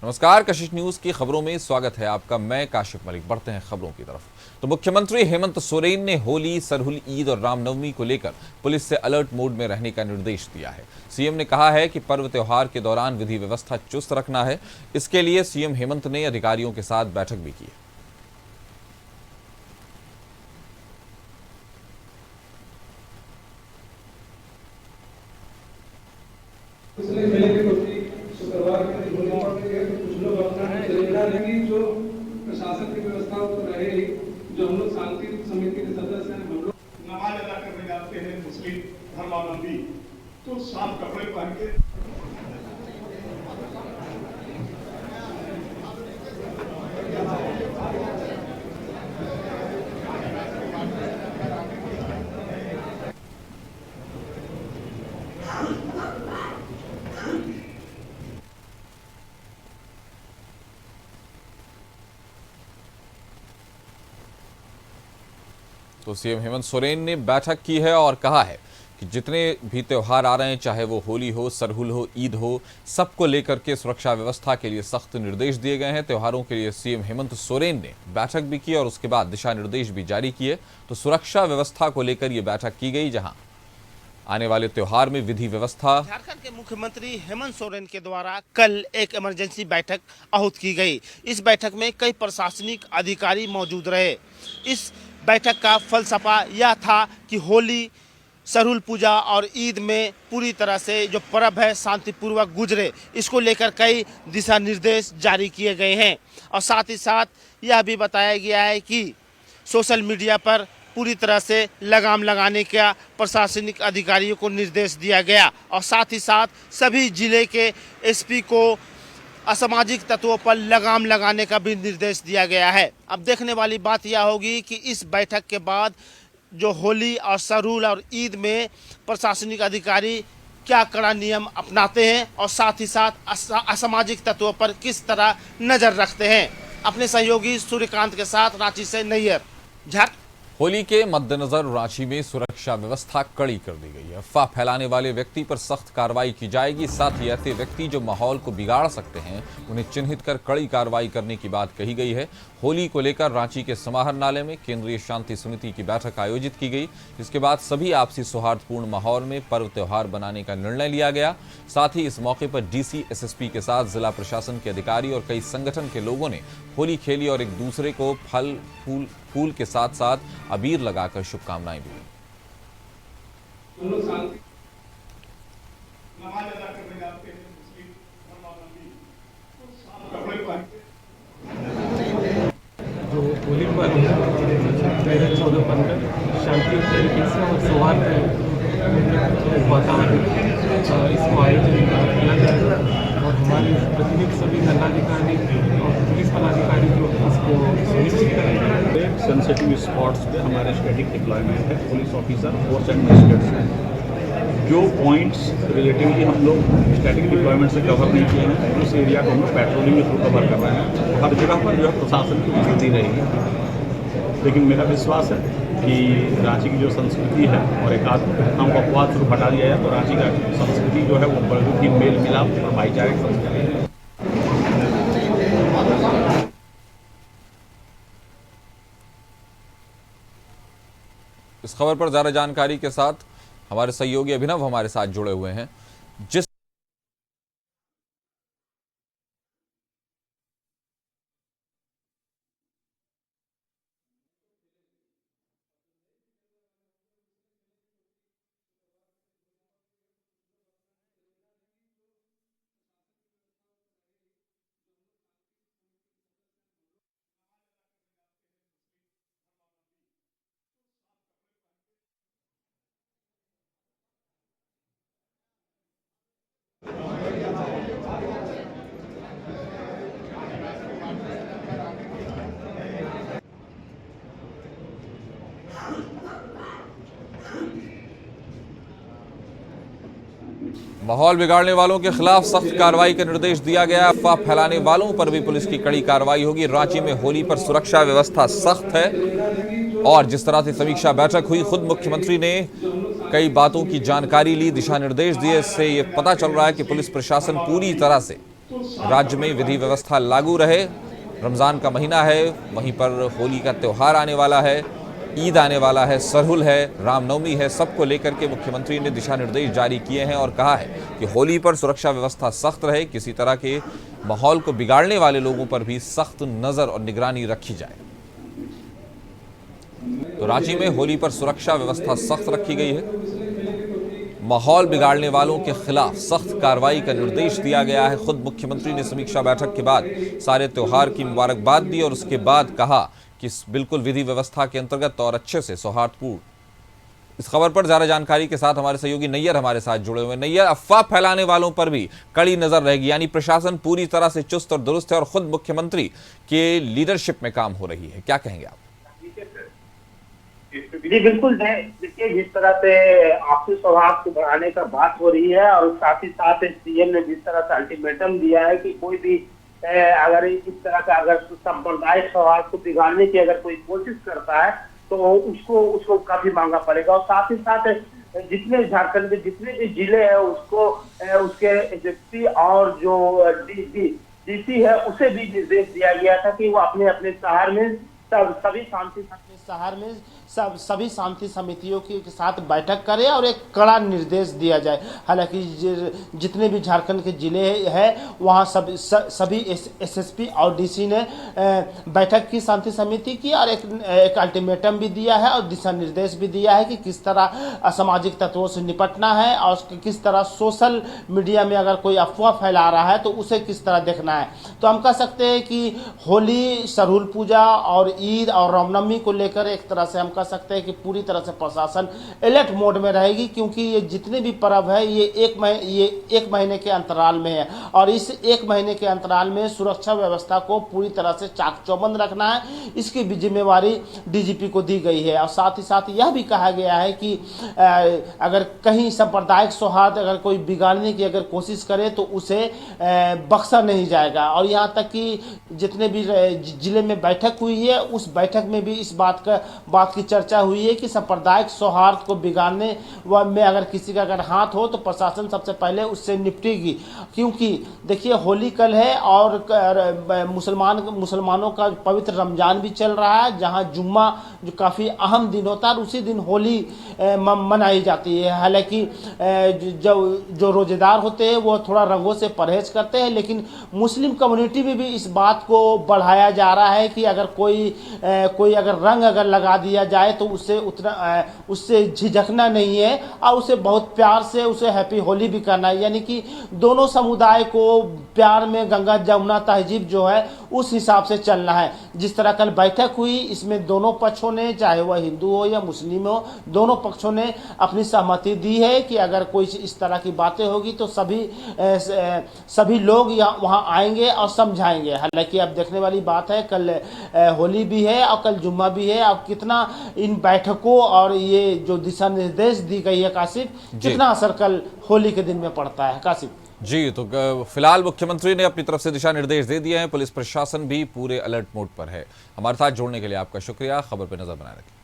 नमस्कार, कशिश न्यूज की खबरों में स्वागत है आपका। मैं काशिफ मलिक। बढ़ते हैं खबरों की तरफ। तो मुख्यमंत्री हेमंत सोरेन ने होली, सरहुल ईद और रामनवमी को लेकर पुलिस से अलर्ट मोड में रहने का निर्देश दिया है। सीएम ने कहा है कि पर्व त्योहार के दौरान विधि व्यवस्था चुस्त रखना है। इसके लिए सीएम हेमंत ने अधिकारियों के साथ बैठक भी की है। शुक्रवार के दिन होली पड़ रही है तो कुछ लोग अपना चलेगा नहीं, जो प्रशासन की व्यवस्था तो रहे ही, जो हम लोग शांति समिति के सदस्य हैं, हम लोग नमाज अदा करने जाते हैं मुस्लिम धर्मावलंबी, तो साफ कपड़े पहन के तो सीएम हेमंत सोरेन ने बैठक की है और कहा है कि जितने भी त्योहार आ रहे हैं, चाहे वो होली हो, सरहुल हो, ईद हो, सबको लेकर के सुरक्षा व्यवस्था के लिए सख्त निर्देश दिए गए हैं। त्योहारों के लिए सीएम हेमंत सोरेन ने बैठक भी की और उसके बाद दिशा निर्देश भी जारी किए। तो सुरक्षा व्यवस्था को लेकर यह बैठक की गई, जहां आने वाले त्योहार में विधि व्यवस्था। झारखंड के मुख्यमंत्री हेमंत सोरेन के द्वारा कल एक इमरजेंसी बैठक आहूत की गई। इस बैठक में कई प्रशासनिक अधिकारी मौजूद रहे। इस बैठक का फलसफा यह था कि होली, सरहुल पूजा और ईद में पूरी तरह से जो पर्व है शांतिपूर्वक गुजरे, इसको लेकर कई दिशा निर्देश जारी किए गए हैं। और साथ ही साथ यह भी बताया गया है कि सोशल मीडिया पर पूरी तरह से लगाम लगाने का प्रशासनिक अधिकारियों को निर्देश दिया गया। और साथ ही साथ सभी जिले के एसपी को असामाजिक तत्वों पर लगाम लगाने का भी निर्देश दिया गया है। अब देखने वाली बात यह होगी कि इस बैठक के बाद जो होली और सरहुल और ईद में प्रशासनिक अधिकारी क्या कड़ा नियम अपनाते हैं और साथ ही साथ असामाजिक तत्वों पर किस तरह नज़र रखते हैं। अपने सहयोगी सूर्यकांत के साथ रांची से नैयर। झारखंड। होली के मद्देनजर रांची में सुरक्षा व्यवस्था कड़ी कर दी गई है। अफवाह फैलाने वाले व्यक्ति पर सख्त कार्रवाई की जाएगी। साथ ही ऐसे व्यक्ति जो माहौल को बिगाड़ सकते हैं, उन्हें चिन्हित कर कड़ी कार्रवाई करने की बात कही गई है। होली को लेकर रांची के समाहर नाले में केंद्रीय शांति समिति की बैठक आयोजित की गई। इसके बाद सभी आपसी सौहार्दपूर्ण माहौल में पर्व त्योहार बनाने का निर्णय लिया गया। साथ ही इस मौके पर डीसी, एसएसपी के साथ जिला प्रशासन के अधिकारी और कई संगठन के लोगों ने होली खेली और एक दूसरे को फूल के साथ साथ अबीर लगाकर शुभकामनाएं दी। हम लोग शांति नमाज अदा करने जाते हैं मुस्लिम धर्मावलंबी, तो साफ कपड़े पहन के जो होली पर 13-14 बनकर शांति तरीके से और सौहार्द वातावरण इसको आयोजन किया गया और हमारे प्रतिनिधि सभी दंडाधिकारी और पुलिस पदाधिकारी जो इसको सुनिश्चित करेंगे। सेंसिटिव स्पॉट्स पे हमारे स्टैटिक डिप्लॉयमेंट है, police officer, force and magistrates हैं। जो पॉइंट्स रिलेटिवली हम लोग स्टैटिक डिप्लॉयमेंट से कवर नहीं किए हैं, उस एरिया को हम लोग पेट्रोलिंग के थ्रू कवर कर रहे हैं। हर जगह पर जो है प्रशासन की मौजूदगी रहेगी। लेकिन मेरा विश्वास है कि रांची की जो संस्कृति है और एक आध घटनाओं का अपवाद स्वरूप हटा दिया जाए तो रांची का संस्कृति जो है वो बहुत ही मेल मिलाप और भाईचारे की संस्कृति है। इस खबर पर ज्यादा जानकारी के साथ हमारे सहयोगी अभिनव हमारे साथ जुड़े हुए हैं। जिस माहौल बिगाड़ने वालों के खिलाफ सख्त कार्रवाई का निर्देश दिया गया। अफवाह फैलाने वालों पर भी पुलिस की कड़ी कार्रवाई होगी। रांची में होली पर सुरक्षा व्यवस्था सख्त है और जिस तरह से समीक्षा बैठक हुई, खुद मुख्यमंत्री ने कई बातों की जानकारी ली, दिशा निर्देश दिए। इससे ये पता चल रहा है कि पुलिस प्रशासन पूरी तरह से राज्य में विधि व्यवस्था लागू रहे। रमजान का महीना है, वहीं पर होली का त्यौहार आने वाला है, ईद आने वाला है, सरहुल है, रामनवमी है, सबको लेकर के मुख्यमंत्री ने दिशा निर्देश जारी किए हैं और कहा है कि होली पर सुरक्षा व्यवस्था सख्त रहे, किसी तरह के माहौल को बिगाड़ने वाले लोगों पर भी सख्त नजर और निगरानी रखी जाए। तो रांची में होली पर सुरक्षा व्यवस्था सख्त रखी गई है। माहौल बिगाड़ने वालों के खिलाफ सख्त कार्रवाई का निर्देश दिया गया है। खुद मुख्यमंत्री ने समीक्षा बैठक के बाद सारे त्योहार की मुबारकबाद दी और उसके बाद कहा कि बिल्कुल विधि व्यवस्था के अंतर्गत और अच्छे से सौहार्दपूर्ण। इस खबर पर ज्यादा जानकारी के साथ हमारे सहयोगी नैयर हमारे साथ जुड़े हुए। नैयर, अफवाह फैलाने वालों पर भी कड़ी नजर रहेगी, यानी प्रशासन पूरी तरह से चुस्त और दुरुस्त है और खुद मुख्यमंत्री के लीडरशिप में काम हो रही है, क्या कहेंगे आप? जी बिल्कुल, देखिए जिस तरह से आपसी सौहार्द को बढ़ाने का बात हो रही है और साथ ही साथ सीएम ने जिस तरह से अल्टीमेटम दिया है कि कोई भी अगर इस तरह का अगर सांप्रदायिक सौहार्द को बिगाड़ने की अगर कोई कोशिश करता है तो उसको काफी महंगा पड़ेगा। और साथ ही साथ जितने झारखंड में जितने भी जिले हैं उसको उसके एसएसपी और जो डीसी है उसे भी निर्देश दिया गया था कि वो अपने अपने शहर में सभी शांति समितियों के साथ बैठक करे और एक कड़ा निर्देश दिया जाए। हालांकि जितने भी झारखंड के जिले हैं वहां सभी एसएसपी और डीसी ने बैठक की, शांति समिति की और एक अल्टीमेटम भी दिया है और दिशा निर्देश भी दिया है कि किस तरह असामाजिक तत्वों से निपटना है और किस तरह सोशल मीडिया में अगर कोई अफवाह फैला रहा है तो उसे किस तरह देखना है। तो हम कह सकते हैं कि होली, सरहुल पूजा और ईद और रामनवमी को लेकर एक तरह से हम कह सकते हैं कि पूरी तरह से प्रशासन अलर्ट मोड में रहेगी, क्योंकि ये जितने भी पर्व है ये एक महीने के अंतराल में है और इस एक महीने के अंतराल में सुरक्षा व्यवस्था को पूरी तरह से चाक चौबंद रखना है, इसकी भी जिम्मेवारी डीजीपी को दी गई है। और साथ ही साथ यह भी कहा गया है कि अगर कहीं सांप्रदायिक सौहार्द अगर कोई बिगाड़ने की अगर कोशिश करे तो उसे बख्शा नहीं जाएगा। और यहाँ तक कि जितने भी जिले में बैठक हुई है उस बैठक में भी इस बात की चर्चा हुई है कि सांप्रदायिक सौहार्द को बिगाड़ने में अगर किसी का अगर हाथ हो तो प्रशासन सबसे पहले उससे निपटेगी। क्योंकि देखिए होली कल है और मुसलमानों का पवित्र रमजान भी चल रहा है, जहां जुम्मा जो काफ़ी अहम दिन होता है और उसी दिन होली मनाई जाती है। हालांकि जो रोजेदार होते हैं वो थोड़ा रंगों से परहेज करते हैं, लेकिन मुस्लिम कम्युनिटी में भी इस बात को बढ़ाया जा रहा है कि अगर कोई अगर रंग अगर लगा दिया जाए तो उससे झिझकना नहीं है और उसे बहुत प्यार से उसे हैप्पी होली भी करना है। यानी कि दोनों समुदाय को प्यार में गंगा जमुना तहजीब जो है उस हिसाब से चलना है। जिस तरह कल बैठक हुई इसमें दोनों पक्षों ने, चाहे वह हिंदू हो या मुस्लिम हो, दोनों पक्षों ने अपनी सहमति दी है कि अगर कोई इस तरह की बातें होगी तो सभी लोग वहाँ आएंगे और समझाएंगे। हालांकि अब देखने वाली बात है, कल होली भी है और कल जुम्मा भी है। अब कितना इन बैठकों और ये जो दिशा निर्देश दी गई है कासिफ, कितना असर कल होली के दिन में पड़ता है कासिफ? जी, तो फिलहाल मुख्यमंत्री ने अपनी तरफ से दिशा निर्देश दे दिए हैं। पुलिस प्रशासन भी पूरे अलर्ट मोड पर है। हमारे साथ जुड़ने के लिए आपका शुक्रिया। खबर पर नजर बनाए रखें।